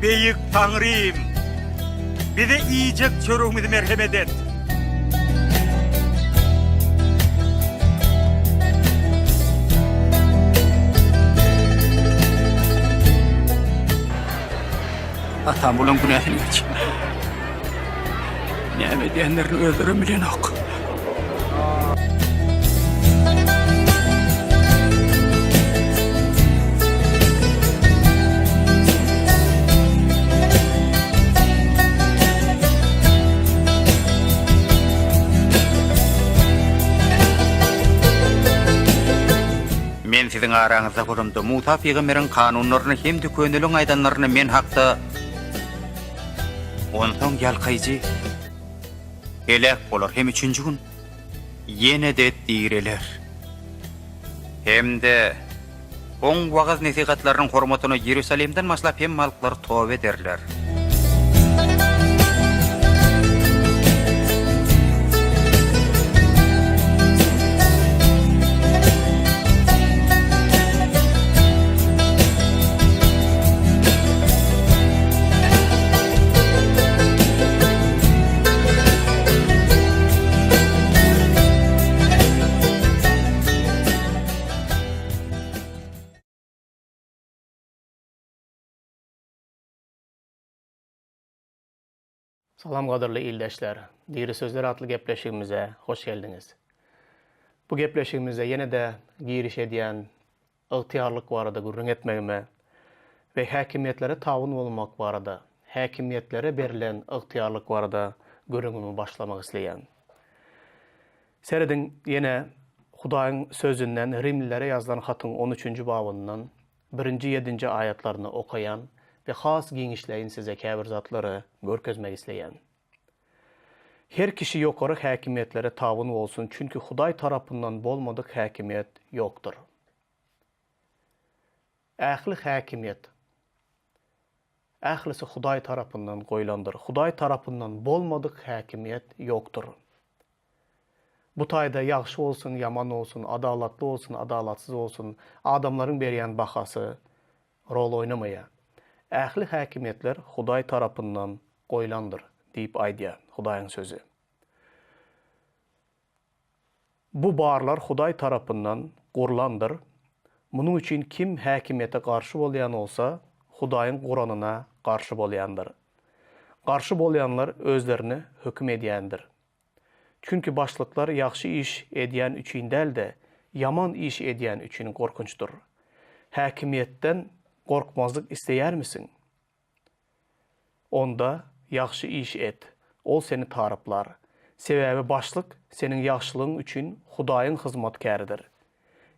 Beyik Tanrım, bize iyicek çorumuzu merhamet et. Atam bulan günahını geç. Näme diýenlerini öldürüm bilen ok. Men sizin aranızda kurumda Musa Peygamber'in kanunlarını hem de könülün aydanlarını men hakta ondan yalkayıcı elek olur hem üçüncü gün yine de direler hem de on vağız nesihatlarının hormatını Yerusalim'den maslap hem malklar tövbe derler. Salam qadırlı ildeşler, Diri Sözler adlı gepleşigimize hoş geldiniz. Bu gepleşigimize yine de giriş ediyen ıhtiyarlık barada gurrun etmegime ve hakimiyetlere tavun olmak barada, hakimiyetlere berilen ıhtiyarlık barada gurrunumu başlamak isleyen. Seredin yine Hudaýyň sözünden Rimlilere yazılan hatın 13. babından 1-7 ayetlerini okayan ve has giňişleýin size käbir zatları görkezmek isleyen. Her kişi yokarı hakimiyetlere tavun olsun çünkü Hudaý tarapından bolmadık hakimiyet yoktur. Ähli hakimiyet. Ählisi Hudaý tarapından goýlandyr. Hudaý tarapından bolmadık hakimiyet yoktur. Bu taýda ýagşy olsun, yaman olsun, adalatly olsun, adalatsız olsun, adamların berýän bahasy rol oynamaýa. Ähli hakimiyetler Hudaý tarapından goýlandyr diýip aýdýar Hudaýyň sözü. Bu barlar Hudaý tarapından gurlandyr. Munuň üçin kim hakimiyete garşy bolýan bolsa, Hudaýyň Guranyna garşy bolýandyr. Garşy bolýanlar özlerini hökm edýändir. Çünkü başlıklar ýaxşy iş edýän üçin däl-de yaman iş edýän üçin gorkunçdur. Hakimiyetten korkmazlık isteyer misin? Onda ýaxşy iş et. Ol seni tarıplar. Sebäbi başlyk senin ýaxşylygyň üçin Hudaýyň hyzmatkäridir.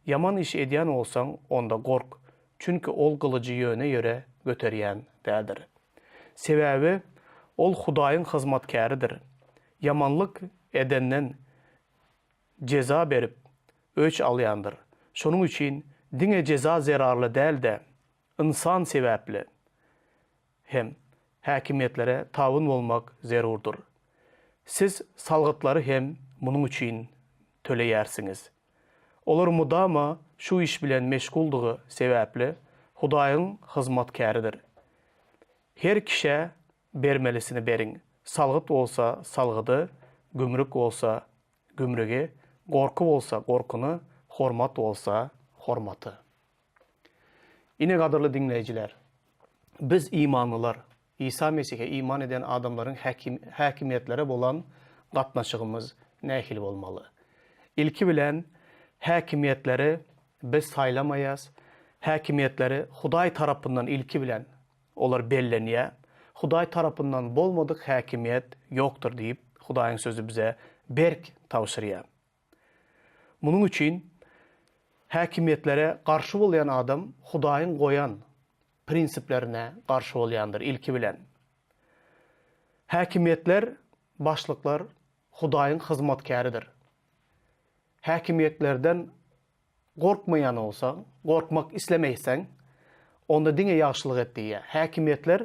Yaman iş edýän olsaň onda gork. Çünkü ol kılıcı ýöne ýöre göterýän däldir. Sebäbi ol Hudaýyň hyzmatkäridir. Yamanlyk edenden ceza berip öç alýandyr. Şonuň üçin diňe ceza zerarly däl-de insan sebäpli hem hakimiyetlere tawun bolmak zerurdur. Siz salgytları hem munuň üçin töleýärsiňiz. Olar mudama şu iş bilen meşguldygy sebäpli Hudaýyň hyzmatkäridir. Her kişe bermelisini beriň. Salgyt bolsa salgydy, gümrük bolsa gümrügi, gorku bolsa gorkuny, hormat bolsa hormaty. Ine gadyrly dinleyijiler, biz imanlılar, İsa Mesih'e iman eden adamların hakimiyetlere bolan gatnaşygymyz nähil bolmaly? İlki bilen hakimiyetleri biz saýlamaýas, hakimiyetleri Hudaý tarapyndan ilki bilen olar bellenýär. Hudaý tarapyndan bolmadyk hakimiyet yoktur diýip Hudaýyň sözü bize berk tawşyrýar. Munuň üçin hakimiyetlere garşy bolýan adam Hudaýyň goýan prinsiplerine garşy bolýandyr ilki bilen. Hakimiyetler, başlyklar Hudaýyň hyzmatkäridir. Hakimiyetlerden gorkmaýan bolsaň, gorkmak islemeýsäň, onda diňe ýagşylyk etdiýär. Hakimiyetler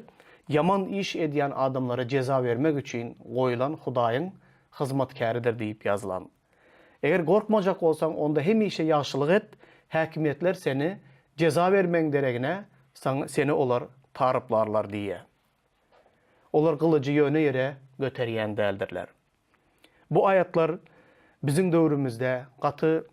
yaman iş edýän adamlara ceza vermek üçin goýulan Hudaýyň hyzmatkäridir diýip ýazylan. Eger gorkmajak bolsaň, onda hem işe ýagşylyk et, hakimiyetler seni ceza vermeň deregine seni olar tarıplarlar diye. Olar kılıcı yöne yere göteriyen däldirler. Bu ayatlar bizim döwrümizde katı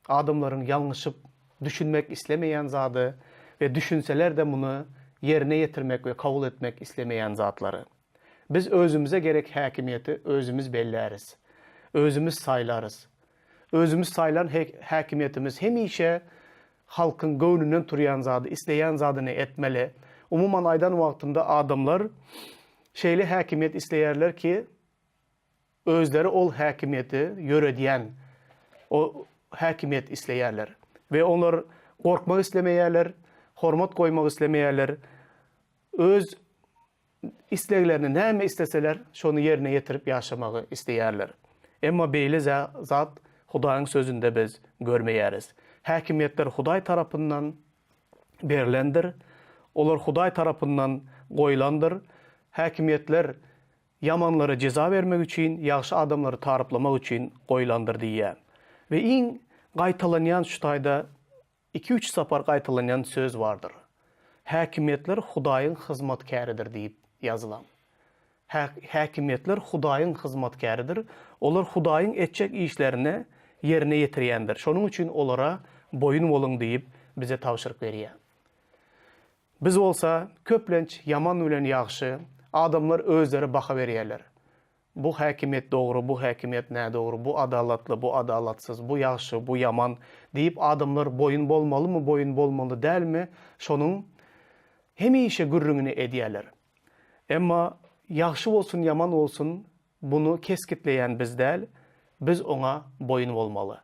adamların yanlışıp düşünmek istemeyen zadı ve düşünseler de bunu yerine getirmek ve kabul etmek istemeyen zatları. Biz özümüze gerek hakimiyeti özümüz belläriz. Özümüz saylarız. Özümüz saylan hakimiyetimiz hemişe halkın gönlünden turyan zadı, isteyen zadını etmeli. Umuman aydan vaktinde adamlar şeyli hakimiyet isteyerler ki özleri ol hakimiyeti yörediyen o hakimiyet isteyerler. Ve onlar korkmak istemeyerler, hormat koymak istemeyerler. Öz isteklerini näme isteseler, şonu yerine getirip yaşamağı isteyerler. Emma beýle zat Hudaýyň sözünde biz görmeýäris. Hakimiyetler Hudaý tarapyndan berilendir. Olar Hudaý tarapyndan goýlandyr. Hakimiyetler yamanlara ceza vermek için, yaxşı adamları tarıplamak için goýlandyr diýär. Ve iň gaýtalanýan şu taýda 2-3 sapar gaýtalanýan söz vardır. Hakimiyetler Hudaýyň hyzmatkärıdır diýip yazılan. Hakimiyetler Hudaýyň hyzmatkärıdır. Olar Hudaýyň etjek işlerini yerine getirýändir. Şonuň üçin olara boyun bolun diýip bize tawşyryk berýär. Biz olsa köplenç yaman bilen ýagşy adamlar özleri baka berýärler. Bu hakimiyet doğru, bu hakimiyet ne doğru, bu adalatlı, bu adalatsız, bu ýagşy, bu yaman diýip adamlar boyun bolmaly mı, boyun bolmaly dälmi? Şonuň hemişe gürrüňini edýärler. Emma ýagşy bolsun, yaman olsun, bunu keskitleyen biz däl, biz ona boyun bolmaly.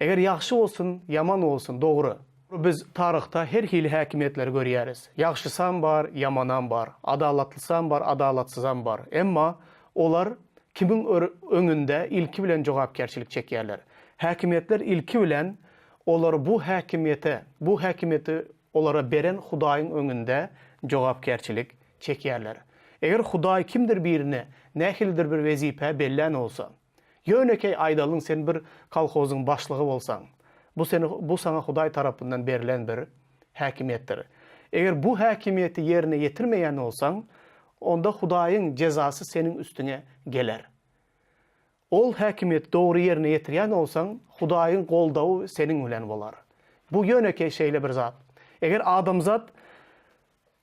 Eger ýagşy bolsun, yaman olsun, doğru. Biz tarihta her hili hakimiyetler görýäris. Ýagşysam bar, yamanam bar, adalatlysam bar, adalatsızam bar. Emma olar kimin öňünde ilki bilen jogapkärçilik çekýärler. Hakimiyetler ilki bilen olar bu hakimiyeti olara beren Hudaýyň öňünde jogapkärçilik çekýärler. Eger Hudaý kimdir birine nähildir bir wezipe bellen olsa, ýönekey aýdalyň sen bir kolhozyň başlygy bolsaň, bu sana Hudaý tarapyndan berilen bir hakimiyetdir. Eger bu hakimiyeti yerine getirmeýän olsaň, onda Hudaýyň jezasy senin üstüne geler. Ol hakimiyet doğru yerine getirýän olsaň, Hudaýyň goldawy senin bilen bolar. Bu ýönekey şeýle bir zat. Eger adamzat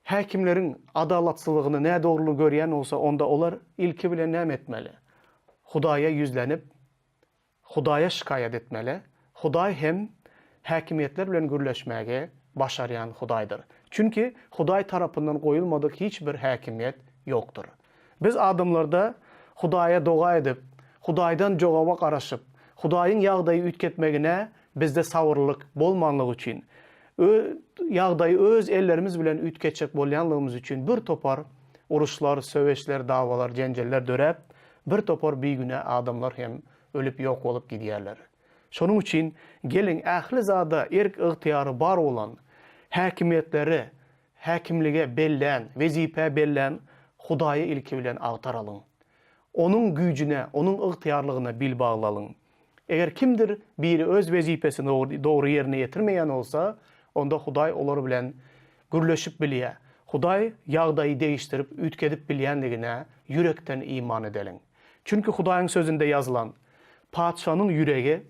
hakimlerin adalatsyzlygyny, ne doğruluğu görýän olsa, onda olar ilki bilen näme etmeli? Hudaýa yüzlenip, Hudaýa şikayet etmeli. Hudaý hem hakimiyetler bilen gürleşmäge başaryan Hudaýdyr. Çünki Hudaý tarapyndan goýulmadyk hiç bir hakimiyet yoktur. Biz adamlarda Hudaýa doga edip, Hudaýdan jogaba garaşyp, Hudaýyň ýagdaýy ütketmegine bizde sabırlyk bolmanlygy üçin, ýagdaýy öz ellerimiz bilen ütketjek bolýanlygymyz üçin bir topar uruşlar, söweşler, dawalar, jenjeller dörep, bir topar biýgüne adamlar hem ölüp ýok bolup gidýärler. Şonuň üçin gelin ähli zada erk ygtyýary bar olan hakimiyetleri, hakimlige bellen, wezipe bellen Hudaýy ilki bilen agtaralyň. Onun güýjüne, onun ygtyýarlygyna bil baglalyň. Eger kimdir biri öz wezipesini doğru yerine getirmeýän olsa, onda Hudaý olar bilen gürleşip bilýär. Hudaý ýagdaýy değiştirip, ütkedip bilýänligine yürekten iman edeliň. Çünki Hudaýyň sözünde yazılan, padşanyň ýüregi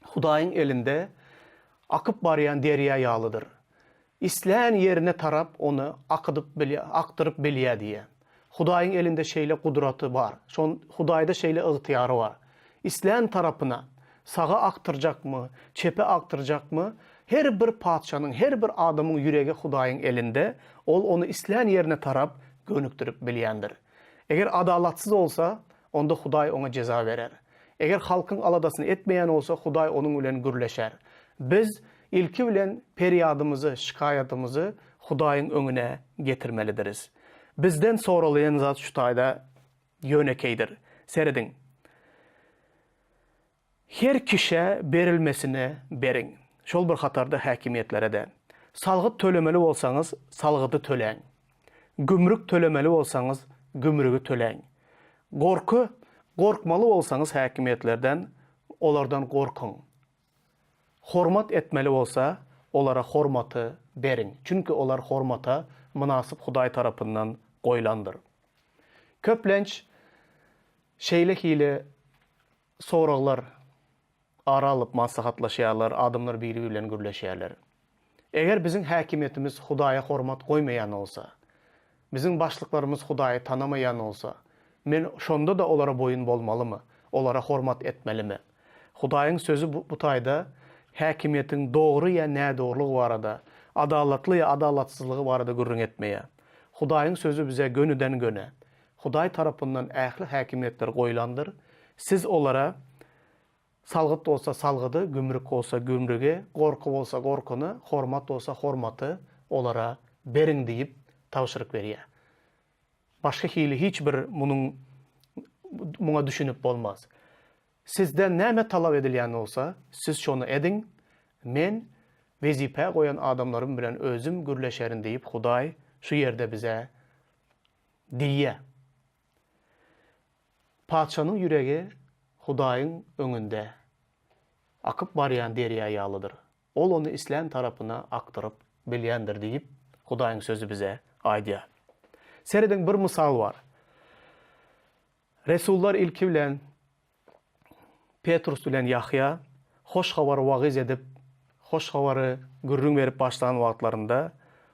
Hudaýyň elinde akıp barýan derýa ýalydyr. İslän yerine tarap onu aktırıp bilýär diýe. Hudaýyň elinde şeýle kudraty bar. Hudaýda şeýle ygtyýary bar. İslän tarapyna sağa aktırjakmy, çepe aktırjakmy? Her bir padşanyň, her bir adamyň ýüregi Hudaýyň elinde, ol onu İslän yerine tarap gönükdirip bilýändir. Eger adalatsyz olsa, onda Hudaý ona ceza berer. Eger halkyň aladasyny etmeýän olsa, Hudaý onuň bilen gürleşer. Biz ilki bilen periýadymyzy, şikayatymyzy Hudaýyň öňüne getirmelidiriz. Bizden soralayan zat şu taýda ýönekeydir. Seredin. Her kişe berilmesine berin. Şol bir hatarda hakimiyetlere de. Salgyt tölemeli bolsaňyz, salgyty töleň. Gümrük tölemeli bolsaňyz, gümrügi töleň. Gorkmaly bolsaňyz hakimiyetlerden, olardan gorkun. Hormat etmeli bolsa, olara hormaty berin. Çünki olar hormata münasip Hudaý tarapyndan goýlandyr. Köplenç şeylik ile soraglar ara alıp maslahatlaşýarlar, adamlar biri bilen gürleşýärler. Eger bizim häkimetimiz Hudaýa hormat goýmaýan bolsa, bizim başlıklarımız Hudaýy tanamayan olsa, men şonda da olara boyun bolmalymy? Olara hormat etmelimi? Hudaýyň sözü bu taýda häkimiýetiň dogry ýa nädogrylygy barada, adalatly ýa adalatsızlygy barada gürrüň etmeýär. Hudaýyň sözü bize gönüden göne. Hudaý tarapyndan ähli häkimiýetler goýlandyr. Siz olara salgyt bolsa salgydy, gümrük bolsa gümrüge, gorku bolsa gorkuny, hormat bolsa hormaty olara beriň diýip tawşyryk berýär. Başka hili hiç bir buna düşünüp bolmaz. Sizden näme talap edilýän olsa, siz şonu edin, men wezipe goýan adamlarym bilen özüm gürleşerin diýip Hudaý şu ýerde bize diýýär. Padşanyň ýüregi Hudaýyň öňünde akyp barýan derýa ýalydyr. Ol onu İslam tarapyna aktyryp bilýändir diýip Hudaýyň sözü bize aýdýar. Sereden bir misal var. Resullar ilki bilen Petrus bilen Yahya hoş habary wagyz edip, hoş habary gürrüň berip başlanan wagtlarynda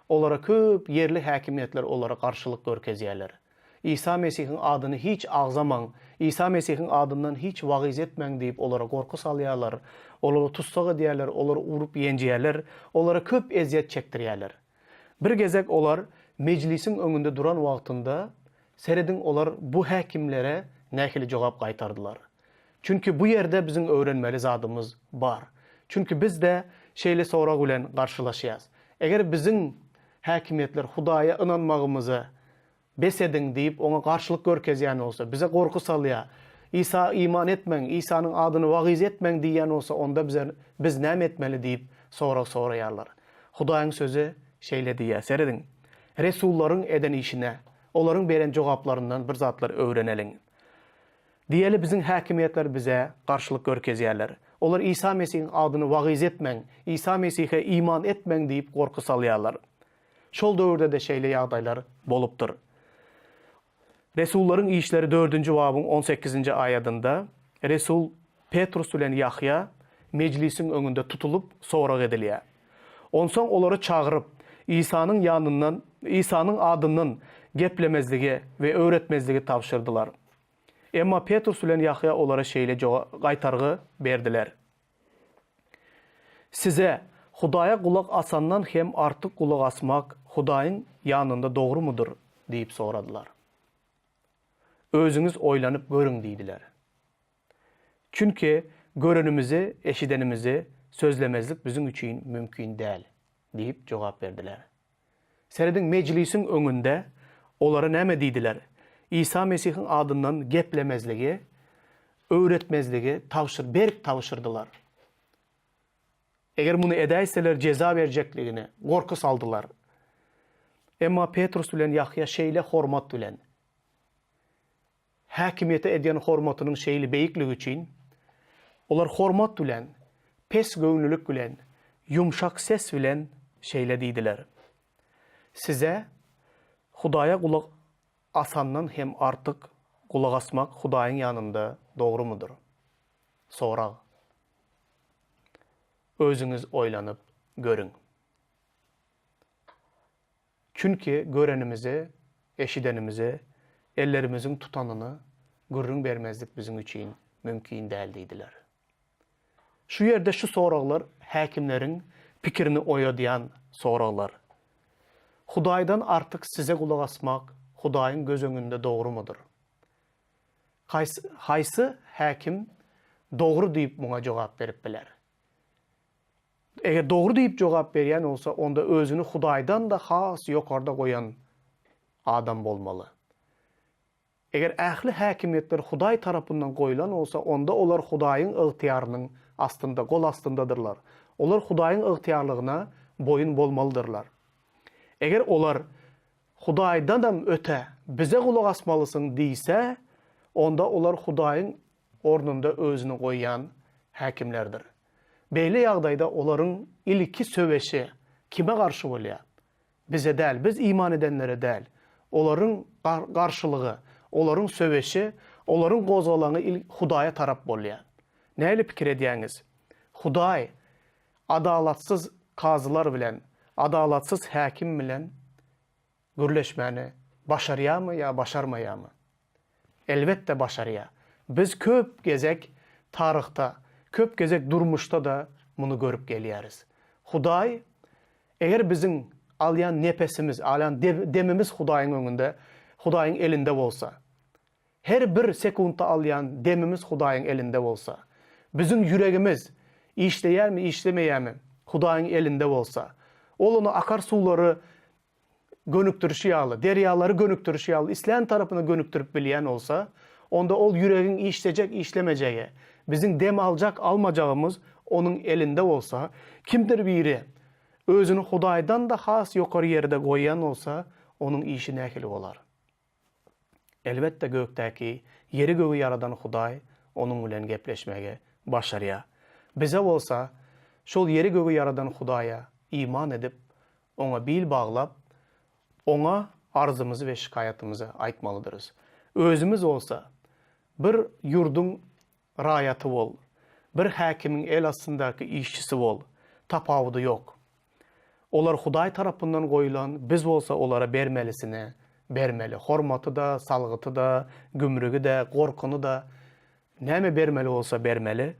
olara köp yerli häkimiýetler olara garşylyk görkezýärler. İsa Mesih'in adını hiç ağzamaň, İsa Mesih'in adından hiç wagyz etmeň diýip olara gorku salýarlar, olara tutsak edýärler, olara urup ýenjýärler, olara köp eziyet çektirýärler. Bir gezek olar meclisin öňünde duran wagtynda seredin olar bu häkimlere nähili jogap gaýtardylar. Çünkü bu ýerde bizim öwrenmeli zadymız bar. Çünkü biz de şeýle sorak bilen garşylaşýas. Eger bizim häkimiýetler Hudaýa inanmagymyzy besedin diýip ona garşylyk görkezýän olsa, bize gorku salýar. İsa iman etmeň, İsa'nın adyny wagyz etmeň diýen olsa, onda biz näme etmeli diýip soraýarlar. Hudaýyň sözü şeýle diýär, seredin. Resullaryň eden işine, olaryň beren jogaplaryndan bir zatlar öwreneliň. Diýeli bizim häkimiýetler bize garşylyk görkezýärler. Olar İsa Mesih'in adyny wagyz etmeň, İsa Mesih'e iman etmeň diýip gorku salýarlar. Şol döwürde de şeýle ýagdaýlar bolupdyr. Resullaryň işleri 4-nji babyň 18-nji aýatynda Resul Petrus bilen Yahya meclisin öňünde tutulup sorak edilýär. Onsoň olary çagyryp İsa'nın yanından, İsa'nın adından geplemezligi ve öğretmezligi tavşırdılar. Emma Petrus bilen Yahya olara şeýle gaýtargy berdiler. Size Hudaýa kulak asandan hem artık kulak asmak Hudaýyň yanında doğru mudur diýip soradylar. Özüňiz oýlanyp görüň diýdiler. Çünkü görenimizi, eşidenimizi sözlemezlik bizim üçin mümkin däl diýip jogap berdiler. Seredin meclisin öňünde olara näme diýdiler? İsa Mesih'in adından geplemezligi, öğretmezligi berk tavşırdılar. Eger bunu edäýseler ceza berjekligini gorku saldylar. Emma Petrus bilen Yahya şeýle hormat bilen häkimiýete edýän hormatynyň şeýli beýikligi üçin olar hormat bilen, pes göwnülük bilen, yumşak ses bilen şeýle diýdiler. Size Hudaýa kulak asandan hem artık kulak asmak Hudaýyň yanında doğru mudur? Sorak. Özüňiz oýlanyp görüň. Çünkü görenimizi, eşidenimizi, ellerimizin tutanını gürrüň bermezlik bizim üçin mümkin däl diýdiler. Şu ýerde şu soraklar häkimleriň pikirini oýadýan soraklar. Hudaýdan artık size kulak asmak Hudaýyň göz öňünde doğru mudur? Haýsy häkim doğru diýip muňa jogap berip biler? Eger doğru diýip jogap berýän olsa, onda özüni Hudaýdan da has ýokarda goýan adam bolmaly. Eger ähli häkimiýetler Hudaý tarapyndan goýulan olsa, onda olar Hudaýyň ygtyýarynyň astynda, gol astındadırlar. Olar Hudaýyň ygtyýarlygyna boyun bolmalydyrlar. Eger olar Hudaýdan da öte bize kulak asmalysyň diýse, onda olar Hudaýyň ornunda özüni goýan häkimlerdir. Beýle ýagdaýda olaryň ilki söweşi kime garşy bolýar? Bize däl, biz iman edenlere däl. Olaryň garşylygy, olaryň söweşi, olaryň gozgalaňy Hudaýa tarap bolýar. Näle pikir edýäňiz? Hudaý adalatsız kazylar bilen, adalatsız häkim bilen gürleşmäni başarýarmy ýa başarmaýarmy? Elbetde başarýar. Biz köp gezek tarıhta, köp gezek durmuşda da bunu görüp gelýäris. Hudaý eger biziň alyan nepesimiz, alyan demimiz Hudaýyň öňünde, Hudaýyň elinde bolsa, her bir sekundda alyan demimiz Hudaýyň elinde bolsa, biziň yüregimiz işleýärmi, işlemeýärmi Hudaýyň elinde bolsa, ol onu akar suwlary gönükdirişi ýaly, derýalary gönükdirişi ýaly İslam tarapyna gönükdirip bilýän olsa, onda ol yüregiň işlejek, işlemejegi, biziň dem aljak, almajagymız onun elinde bolsa, kimdir biri özüni Hudaýdan da has ýokary ýerde goýan olsa, onun işi nähili bolar. Elbetde gökdäki, yeri gögi yaradan Hudaý onun bilen gepleşmege başarýar. Bize bolsa, şol yeri gögi yaradan Hudaýa iman edip, ona bil baglap, ona arzymyzy we şikaýatymyzy aýtmalydyryz. Özümüz olsa, bir yurdun raýaty bol, bir häkimiň el astyndaky işçisi bol, tapawudy yok. Olar Hudaý tarapyndan goýulan, biz bolsa olara bermelisine, bermeli. Hormaty da, salgyty da, gümrügi de, gorkuny da, näme bermeli olsa bermeli.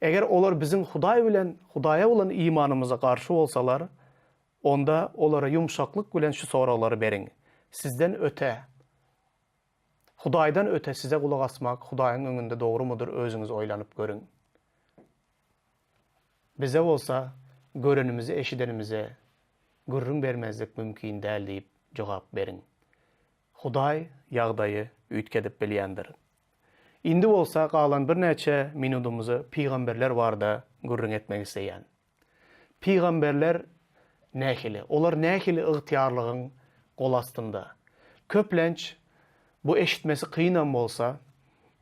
Eger olar biziň Hudaý bilen, Hudaýa bolan imanymyza garşy bolsalar, onda olara yumşaklyk bilen şu soraglary beriň. Sizden öte, Hudaýdan öte size kulak asmak, Hudaýyň öňünde dogrymudur, özüňiz oýlanyp görüň. Bize bolsa, görenimizi, eşidenimize gürrüň bermezlik mümkin däl diýip jogap beriň. Hudaý ýagdaýy üýtkedip bilýändir. Indi bolsa galan bir näçe minutumuzy peýgamberler barda gürrüň etmek isleýän. Peýgamberler nähili? Olar nähili ygtyarlygyň gol astynda. Köplenç bu eşitmesi kıyınan bolsa,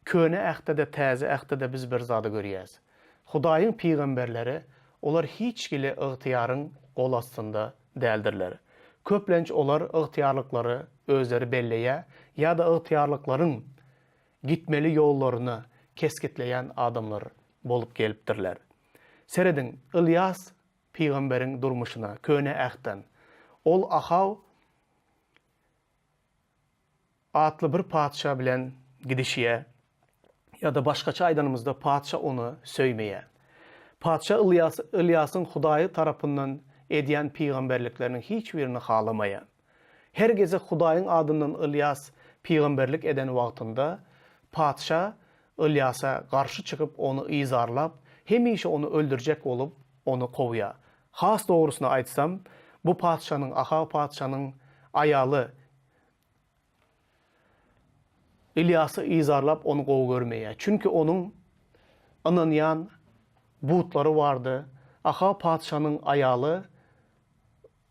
köne ähtede, täze ähtede biz bir zady görýäs. Hudaýyň peýgamberleri, olar hiç gili ygtyarın gol astynda däldirler. Köplenç olar ygtyarlyklary özleri belleýär, ýa-da ygtyarlyklaryň gitmeli ýollaryny keskitleýän adamlar bolup gelipdirler. Seredin, İlyas peýgamberiň durmuşuna, köne ähten. Ol Ahaw atlı bir padşa bilen gidişiye ya da başkaça aydanımızda padşa onu söymeýär. Padşa İlyasyň Hudaý tarapyndan edýän peýgamberlikleriniň hiç birini halamaýar. Her geze Hudaýyň adyndan İlyas peýgamberlik eden wagtynda padşa İlyasa garşy çykyp onu izarlap, hemişe onu öldürjek bolup onu kowýar. Has dogrusyny aýtsam, bu padşanyň, Ahaw padşanyň aýaly İlyasy izarlap onu gowy görmeýär. Çünki onun ananýan butlary bardy. Ahaw padşanyň aýaly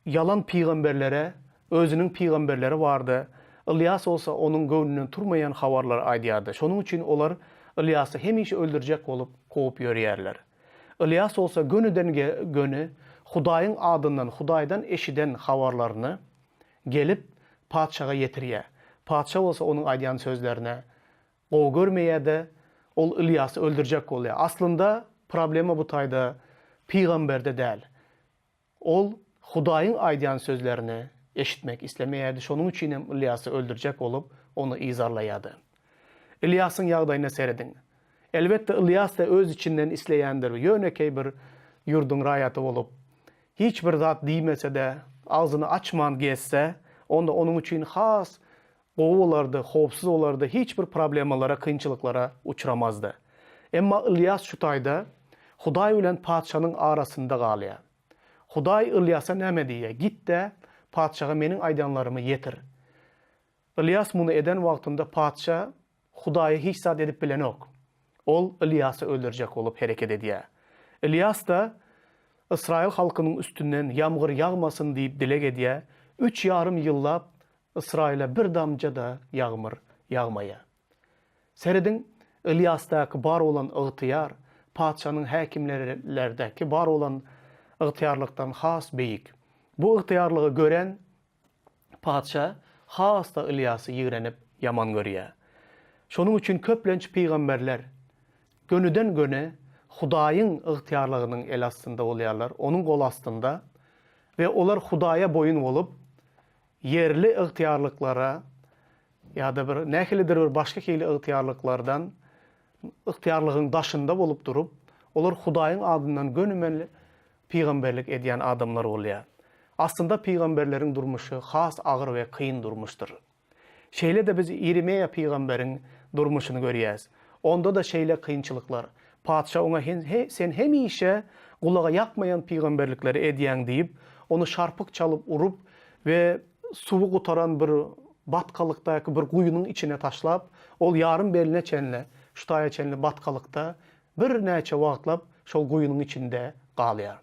yalan peýgamberlere, özüniň peýgamberleri bardy. İlyas olsa onun göwnünden turmayan habarlar aýdýardy. Şonuň üçin olar İlyasy hemişe öldürjek bolup kovup ýörýärler. İlyas olsa gönüden gönü Hudaýyň adyndan, Hudaýdan eşiden habarlaryny gelip padşaga ýetirýär. Padşa olsa onun aýdýan sözlerine gowy görmeýärdi, ol İlyasy öldürjek bolýar. Aslında problema bu taýda peýgamberde däl. Ol Hudaýyň aýdýan sözlerini eşitmek islemeýärdi. Şonuň üçin hem İlyasy öldürjek bolup onu izarlaýardy. İlyasyň ýagdaýyna seredin. Elbetde İlyas da öz içinden isleýändir. Ýönekey bir yurdun raýaty bolup, hiç bir zat diýmese de, ağzyny açman gezse, onda onun üçin has gowy bolardy, howpsuz bolardy, hiç bir problemalara, kynçylyklara uçramazdy. Emma İlyas şu taýda Hudaý bilen padşanyň arasynda galýar. Hudaý İlyasa näme diýär? Git de padşaga meniň aýdanlarymy ýetir. İlyas muny eden wagtynda padşa Hudaýy hiç zat edip bilen ok. Ol İlyasy öldürjek bolup hereket edýär. İlyas da İsrail halkynyň üstünden ýamgyr ýagmasyn diýip dilek edýär. 3,5 ýyllap İsrail'e bir damca da yağmur yağmaya. Seredin İlyas'taki bar olan ıhtiyar, padşanın hakimlerlerdeki bar olan ıhtiyarlıktan has beyik. Bu ıhtiyarlığı gören padşa has da İlyas'ı yiğrenip yaman görýär. Şonuň üçin köplenç peýgamberler gönüden göne Hudaýyň ygtyarlygynyň el astynda bolýarlar, onuň gol astynda we olar Hudaýa boyun bolup yerli ygtyarlyklara ýa-da bir nähilidir bir başga hili ygtyarlyklardan ygtyarlygyň daşynda bolup durup, olar Hudaýyň adyndan gönümenli peýgamberlik edýän adamlar bolýar. Aslında peýgamberleriň durmuşy has agyr we kıyın durmuşdur. Şeýle de biz Ýeremiýa peýgamberiň durmuşyny görýäs. Onda da şeýle kıyınçylyklar. Padşa ona sen hemişe gulaga ýakmaýan peýgamberlikleri edýäň diýip, onu şarpyk çalıp urup we suwu gutaran bir batkalykdaky bir guýunyň içine taşlap, ol yarım beline çenle, şutaýa çenle batkalykda bir näçe wagtlap şol guýunyň içinde galýar.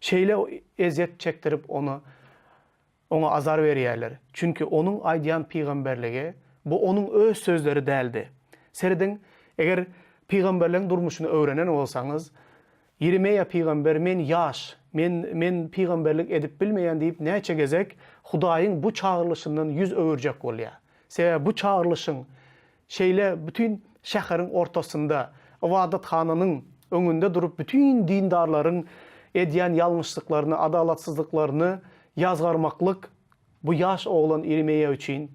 Şeýle eziyet çektirip ona azar berýärler. Çünki onuň aýdýan peýgamberligi bu onuň öz sözleri däldi. Serden eger peýgamberliň durmuşyny öwrenen bolsaňyz, Ýeremiýa peýgamber men ýaş, men peýgamberlik edip bilmeýän diýip näçe gezek Hudaýyň bu çağrılışyndan yüz öwürjek bolýar. Sebäbi bu çağrılışyň şeýle bütün şäheriň ortasynda, ibadathananyň öňünde durup bütün dindarlaryň edýän ýalňyşlyklaryny, adalatsyzlyklaryny ýazgarmaklyk bu ýaş oglan Ýeremiýa üçin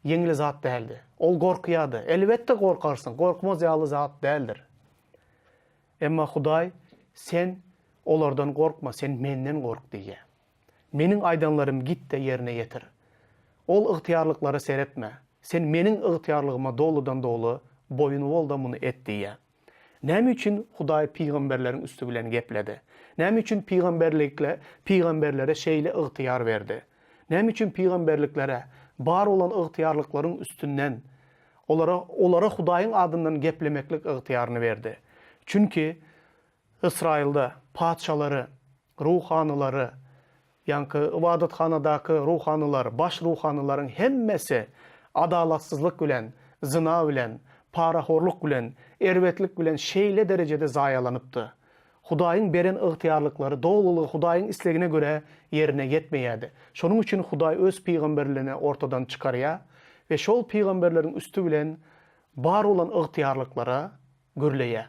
yeňli zat däldi. Ol gorkýady. Elbetde gorkarsyň, gorkmaz ýaly zat däldir. Emma Hudaý sen olardan gorkma, sen menden gork diýär. Meniň aýdanlarym git de ýerine ýetir. Ol ygtyarlyklary seretme. Sen meniň ygtyarlygyma doludan dolu boyun bol da muny et diýär. Näme üçin Hudaý peýgamberleriň üstü bilen gepledi? Näme üçin peýgamberlere şeýle ygtyar berdi? Näme üçin peýgamberliklere bar olan ygtyarlyklaryň üstünden olara Hudaýyň adyndan geplemeklik ygtyarını berdi. Çünki Israilda padşalary, ruhanylary, ýa-ni ibadathanadaky ruhanylar, baş ruhanylaryň hemmesi adalatsyzlyk bilen, zina bilen, parahorluk bilen, erwetlik bilen şeýle derejede zaýalanypdy. Hudaýyň beren ygtyarlyklary doluly Hudaýyň islegine göre ýerine ýetmeýärdi. Şonuň üçin Hudaý öz peýgamberlerini ortadan çykarýar we şol peýgamberleriň üstü bilen bar olan ygtyarlyklara gürleýär.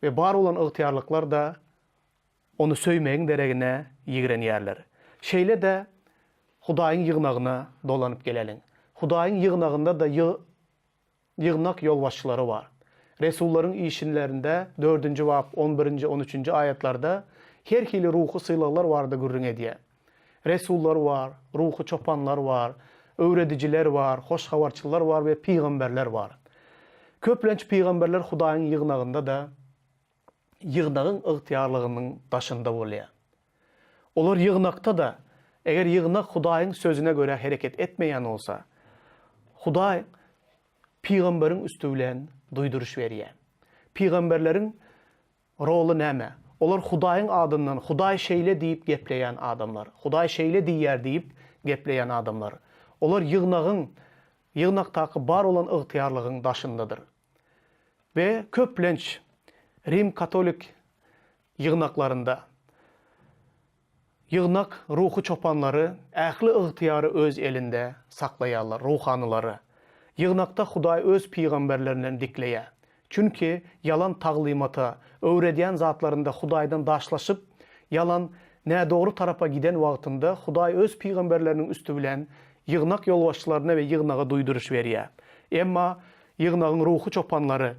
Ve bar olan ygtyarlyklar da onu söýmegiň deregine ýigrenýärler. Şeýle de Hudaýyň ýygnagyna dolanyp geleliň. Hudaýyň ýygnagynda da ýygnak ýolbaşçylary bar. Resullaryň işinlerinde 4-nji bab 11-nji 13-nji ayatlarda her hili ruhy syylaklar bardy gürrüň edýär. Resullar var, ruhy çopanlar var, öwredijiler var, hoş habarçylar var we peýgamberler var. Köplenç peýgamberler Hudaýyň ýygnagynda da ýygnagyň ygtyarlygynyň daşynda bolýar. Olar ýygnakda da eger ýygnak Hudaýyň sözüne göre hereket etmeýän bolsa, Hudaý peýgamberiň üstü bilen duýduruş berýär. Peýgamberleriň roly näme? Olar Hudaýyň adyndan Hudaý şeýle diýip gepleýän adamlar, Hudaý şeýle diýär diýip gepleýän adamlar. Olar ýygnakdaky bar olan ygtyarlygyň daşyndadyr. Ve köplenç Rim Katolik ýygnaklarynda ýygnak ruhy çopanlary ähli ygtyary öz elinde saklaýarlar, ruhanylary. Ýygnakda Hudaý öz peýgamberlerinden dikleýär. Çünki yalan taglymata, öwredýän zatlarynda Hudaýdan daşlaşyp, yalan nä dogry tarapa giden wagtynda Hudaý öz peýgamberleriniň üstü bilen ýygnak ýolbaşçylaryna we ýygnaga duýduruş berýär. Emma ýygnagyň ruhy çopanlary,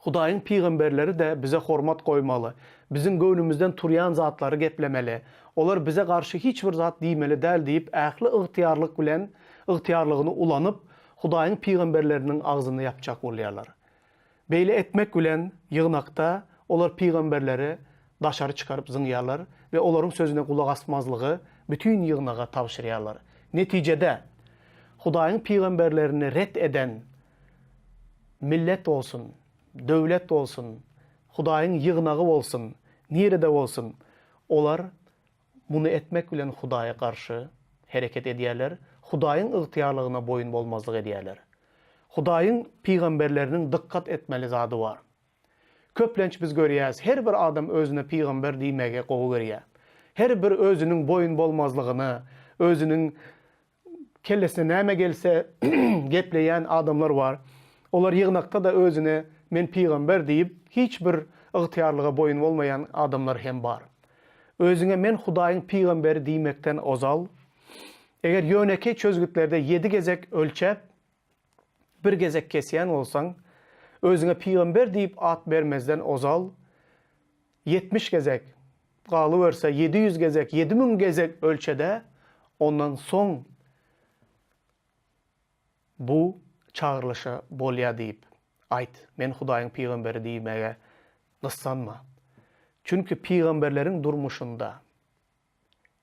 Hudaýyň peýgamberleri de bize hormat goýmaly, bizim göwnümizden turýan zatlary geplemeli, olar bize garşy hiç bir zat diýmeli däl diýip ähli ygtyarlyk bilen ygtyarlygyny ulanyp Hudaýyň peýgamberleriniň agzyny ýapjak bolýarlar. Beýle etmek bilen ýygnakda olar peýgamberleri daşary çykaryp zyňýarlar we olaryň sözüne kulak asmazlygy bütün ýygnaga tabşyrýarlar. Netijede Hudaýyň peýgamberlerini ret eden millet olsun, döwlet olsun, Hudaýyň ýygnagy bolsun, nirede bolsun, olar bunu etmek bilen Hudaýa garşy hereket edýärler. Hudaýyň ygtyarlygyna boyun bolmazlyk edýärler. Hudaýyň peýgamberleriniň dikkat etmeli zady bar. Köplenç biz görýäs, her bir adam özüne peýgamber diýmege gowy görýär. Her bir özüniň boyun bolmazlygyny, özüniň kellesine näme gelse gepleyen adamlar var. Olar yığnakta da özüne men peygamber diýip hiç bir ıhtiyarlığa boyun bolmayan adamlar hem bar. Özüne men Hudaýyň peýgamberi diýmekden ozal. Eger yöneke çözgütlerde 7 gezek ölçep bir gezek kesýän bolsaň, özüne peýgamber diýip at bermezden ozal. 70 gezek galy verse 700 gezek, 7000 gezek ölçede ondan soň bu çağrılışa bolýa diýip aýt. Men Hudaýyň peýgamberi diýmege gyssanma. Çünkü peygamberlerin durmuşunda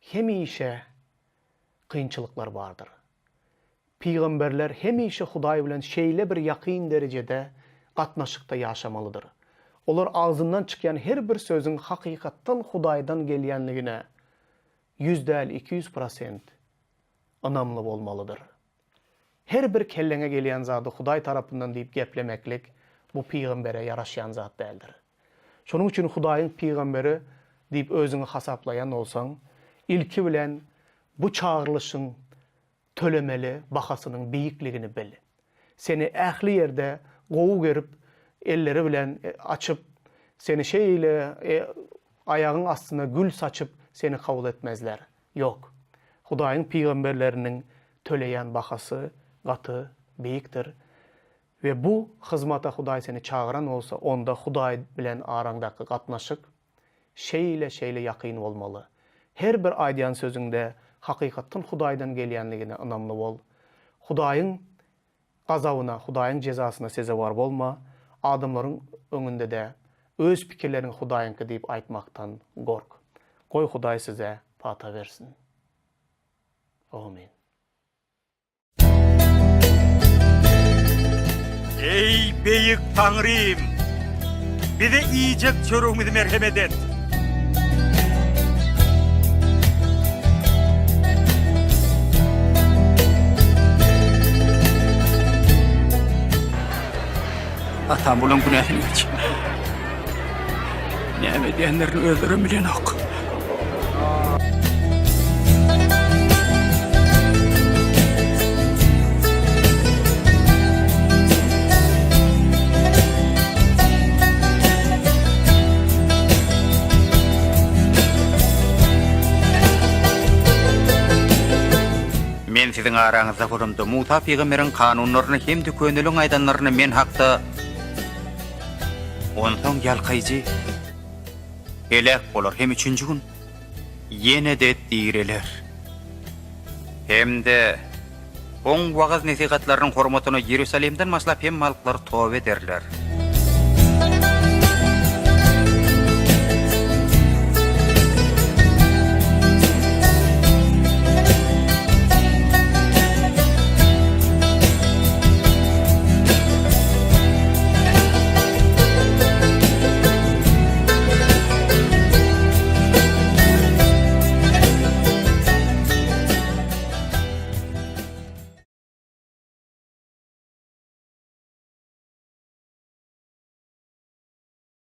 hemişe kıyınçılıklar bardır. Peygamberler hemişe Hudaý bilen şeýle bir ýakyn derecede gatnaşykda ýaşamalydyr. Olar ağzından çykýan her bir sözüň hakykatdan Hudaýdan gelýänligine 100-200% anamly bolmalydyr. Her bir kellenge gelýän zady Hudaý tarapyndan diýip geplemeklik bu peýgambere ýaraşýan zat däldir. Şonuň üçin Hudaýyň peýgamberi diýip özüňi hasaplayan bolsaň, ilki bilen bu çağrılışyň tölemeli bahasynyň beýikligini bil. Seni ähli ýerde gowu gerip elleri bilen açyp seni şeýle ayagyň astyna gül saçyp seni kabul etmezler. Yok. Hudaýyň peýgamberleriniň töleýän bahasy gaty, beýikdir. Ve bu hizmata Hudaý seni çağıran olsa, onda Hudaý bilen araňdaky gatnaşyk şeýle ýakyn bolmaly. Her bir aýdýan sözüňde hakykatdan Hudaýdan gelýänligine ynamly bol. Hudaýyň gazabyna, Hudaýyň jezasyna sezewar bolma. Adamlaryň öňünde de öz pikirlerini Hudaýynky diýip aýtmaktan gork. Goý Hudaý size pata bersin. Amin. Ey beyik Tanrım, bize iyicek çörüğümüzü merhamet et. Atam bulan günahını geç. Näme diýenlerini özlerim bilen ok. Men siziň araňyzda gurumda Musa peýgamberiň kanunlaryny hem de köneliň aýdanlaryny men hakda onsoň ýalkaýjy elek bolar hem üçinji gün ýene de diýreler. Hem de oň wagaz nesihatlarynyň hormatyna Ýerusalimden maslap hem malklar tobe ederler.